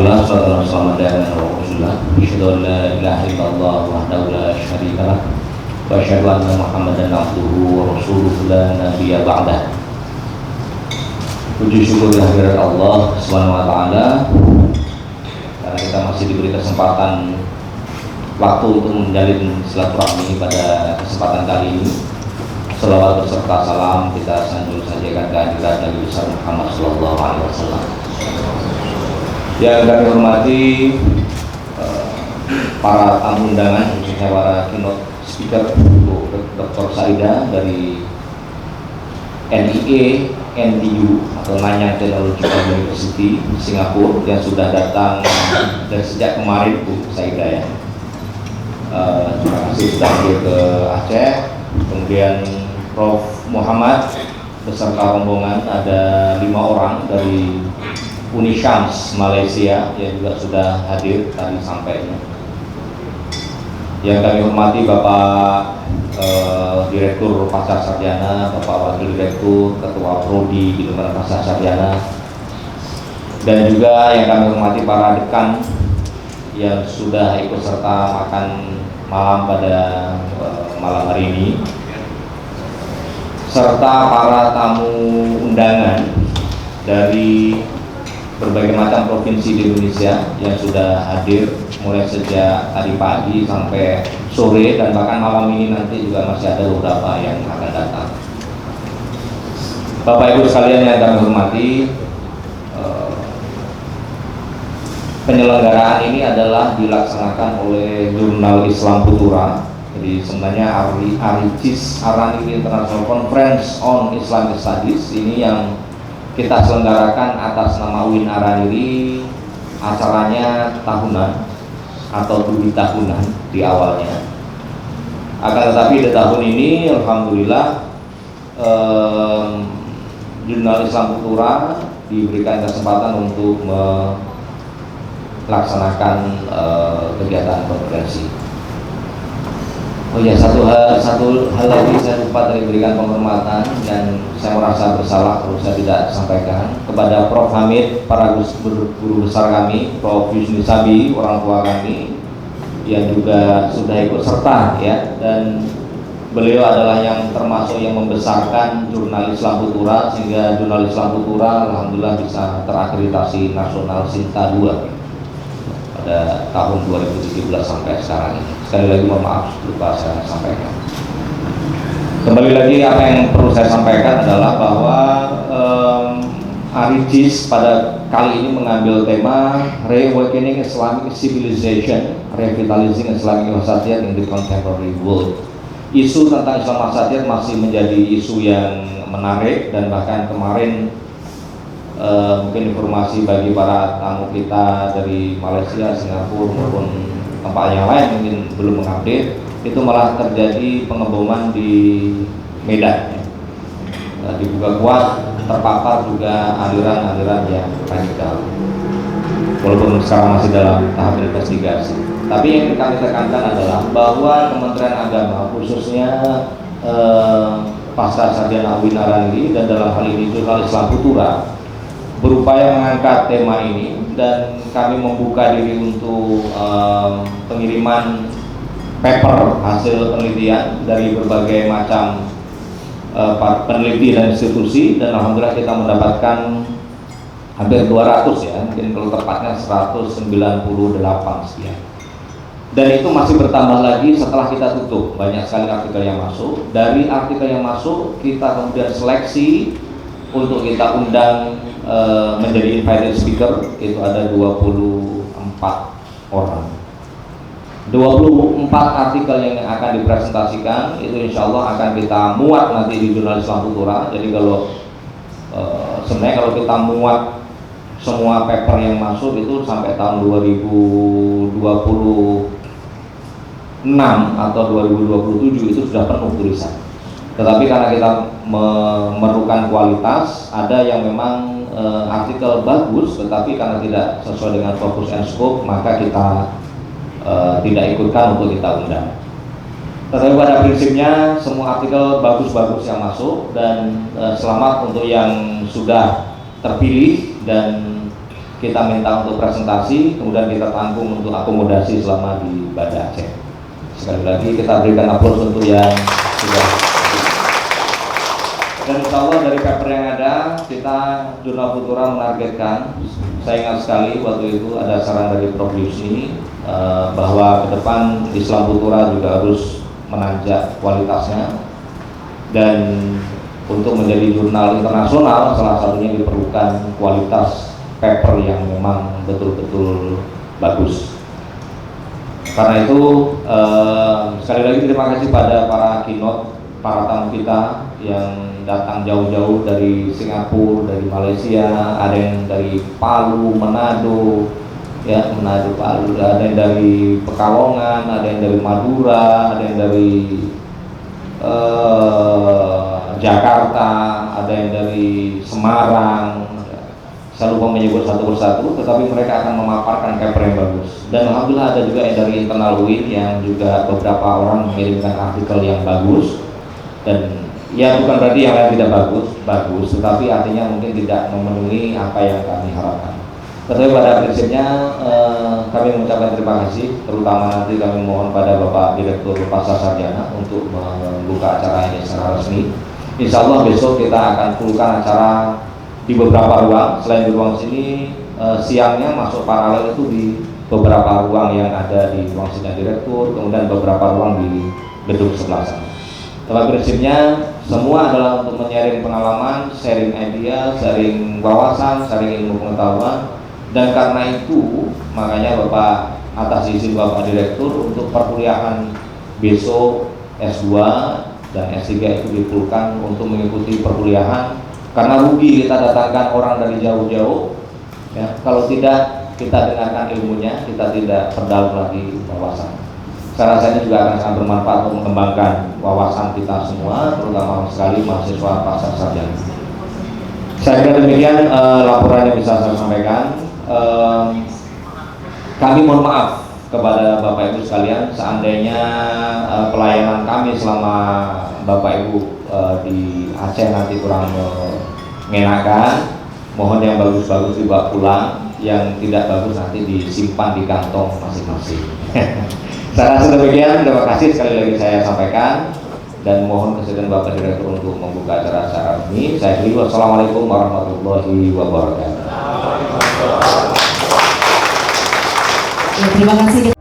Alhamdulillah, sallallahu alaihi wasallam. Asyhadu an la ilaha illallah wahdahu la syarika lah wa asyhadu anna Muhammadan abduhu wa rasuluhu la nabiyya ba'dah. Puji syukur kehadirat Allah Subhanahu wa taala karena kita masih diberi kesempatan waktu untuk menjalin silaturahmi pada kesempatan kali ini. Selawat beserta salam kita sanjung sajikan kehadirat Nabi besar Muhammad sallallahu alaihi wasallam. Yang kami hormati para tamu undangan, khususnya para keynote speaker, Bu Dr. Saida dari NIE NTU atau Nanyang Technological University Singapura yang sudah datang dari sejak kemarin, Bu Saida ya. Terima kasih sudah hadir ke Aceh. Kemudian Prof. Muhammad beserta rombongan ada 5 orang dari Unisyams Malaysia yang juga sudah hadir tadi sampainya. Yang kami hormati Bapak Direktur Pasca Sarjana, Bapak Wakil Direktur, Ketua Prodi di Lembaga Pasca Sarjana, dan juga yang kami hormati para dekan yang sudah ikut serta makan malam pada malam hari ini, serta para tamu undangan dari berbagai macam provinsi di Indonesia yang sudah hadir mulai sejak tadi pagi sampai sore, dan bahkan malam ini nanti juga masih ada beberapa yang akan datang. Bapak Ibu sekalian yang kami hormati, penyelenggaraan ini adalah dilaksanakan oleh Jurnal Islam Futura. Jadi sebenarnya ARICIS, Arabic International Conference on Islamic Studies, ini yang kita selenggarakan atas nama UIN Araniri. Acaranya tahunan atau studi tahunan di awalnya. Akan tetapi di tahun ini alhamdulillah Jurnal Islam Futura diberikan kesempatan untuk melaksanakan kegiatan konferensi. Oh ya, satu hal lagi saya lupa tadi berikan penghormatan dan saya merasa bersalah kalau saya tidak sampaikan kepada Prof. Hamid, para guru besar kami, Prof. Yusni Sabi, orang tua kami yang juga sudah ikut serta ya, dan beliau adalah yang termasuk yang membesarkan Jurnal Islam Futura sehingga Jurnal Islam Futura alhamdulillah bisa terakreditasi nasional Sinta 2 pada tahun 2017 sampai sekarang ini. Sekali lagi mohon maaf lupa saya sampaikan. Kembali lagi, apa yang perlu saya sampaikan adalah bahwa ARICIS pada kali ini mengambil tema Reawakening Islamic Civilization, Revitalizing Islamic Wasatiyat in the Contemporary World. Isu tentang Islam Wasatiyat masih menjadi isu yang menarik, dan bahkan kemarin mungkin informasi bagi para tamu kita dari Malaysia, Singapura maupun tempat yang lain mungkin belum mengupdate, itu malah terjadi pengeboman di Medan ya. Dibuka kuat, terpapar juga aliran-aliran yang radikal, walaupun sekarang masih dalam tahap investigasi. Tapi yang kami tekankan adalah bahwa Kementerian Agama khususnya Pasca Sarjana UIN Araniri dan dalam hal ini Jurnal Islam Futura berupaya mengangkat tema ini, dan kami membuka diri untuk pengiriman paper hasil penelitian dari berbagai macam peneliti dan institusi, dan alhamdulillah kita mendapatkan hampir 200 ya, mungkin kalau tepatnya 198 sekian. Dan itu masih bertambah lagi setelah kita tutup. Banyak sekali artikel yang masuk. Dari artikel yang masuk kita kemudian seleksi untuk kita undang menjadi invited speaker. Itu ada 24 orang. 24 artikel yang akan dipresentasikan itu insya Allah akan kita muat nanti di Jurnal Islam Futura. Jadi kalau sebenarnya kalau kita muat semua paper yang masuk itu sampai tahun 2026 atau 2027 itu sudah penuh tulisan. Tetapi karena kita memerlukan kualitas, ada yang memang artikel bagus, tetapi karena tidak sesuai dengan fokus and scope, maka kita tidak ikutkan untuk kita undang. Tetapi pada prinsipnya semua artikel bagus-bagus yang masuk, dan selamat untuk yang sudah terpilih dan kita minta untuk presentasi, kemudian kita tampung untuk akomodasi selama di Banda Aceh. Sekali lagi kita berikan aplaus untuk yang sudah. Dan insya Allah dari paper yang ada, kita Jurnal Futura menargetkan, saya ingat sekali waktu itu ada saran dari Prof. Yusni bahwa ke depan Islam Futura juga harus menanjak kualitasnya, dan untuk menjadi jurnal internasional salah satunya diperlukan kualitas paper yang memang betul-betul bagus. Karena itu sekali lagi terima kasih pada para keynote, para tamu kita yang datang jauh-jauh dari Singapura, dari Malaysia, ada yang dari Palu, Manado, ya Manado, Palu, ada yang dari Pekalongan, ada yang dari Madura, ada yang dari Jakarta, ada yang dari Semarang. Saya lupa menyebut satu persatu, tetapi mereka akan memaparkan paper yang bagus. Dan alhamdulillah ada juga yang dari internal UIN yang juga beberapa orang mengirimkan artikel yang bagus. Dan ya bukan berarti yang lain tidak bagus, tetapi artinya mungkin tidak memenuhi apa yang kami harapkan. Tetapi pada prinsipnya kami mengucapkan terima kasih, terutama nanti kami mohon pada Bapak Direktur Pasar Sarjana untuk membuka acara ini secara resmi. Insya Allah besok kita akan pulkan acara di beberapa ruang. Selain di ruang sini, siangnya masuk paralel itu di beberapa ruang yang ada di ruang sidang direktur, kemudian beberapa ruang di gedung sebelah sana. Pada prinsipnya semua adalah untuk menyaring pengalaman, sharing idea, sharing wawasan, sharing ilmu pengetahuan. Dan karena itu makanya Bapak atas izin Bapak Direktur untuk perkuliahan besok S2 dan S3 itu dipulkan untuk mengikuti perkuliahan. Karena rugi kita datangkan orang dari jauh-jauh, ya, kalau tidak kita dengarkan ilmunya, kita tidak perdalam lagi wawasan. Saya rasa ini juga akan sangat bermanfaat untuk mengembangkan wawasan kita semua, terutama sekali mahasiswa pasar sarjana. Saya kira demikian laporan yang bisa saya sampaikan. Kami mohon maaf kepada Bapak Ibu sekalian, seandainya pelayanan kami selama Bapak Ibu di Aceh nanti kurang mengenakan, mohon yang bagus-bagus dibawa pulang, yang tidak bagus nanti disimpan di kantong masing-masing. Saya rasa demikian, terima kasih sekali lagi saya sampaikan, dan mohon kesediaan Bapak Direktur untuk membuka acara secara resmi. Saya akhiri, wassalamualaikum warahmatullahi wabarakatuh. Ya, terima kasih.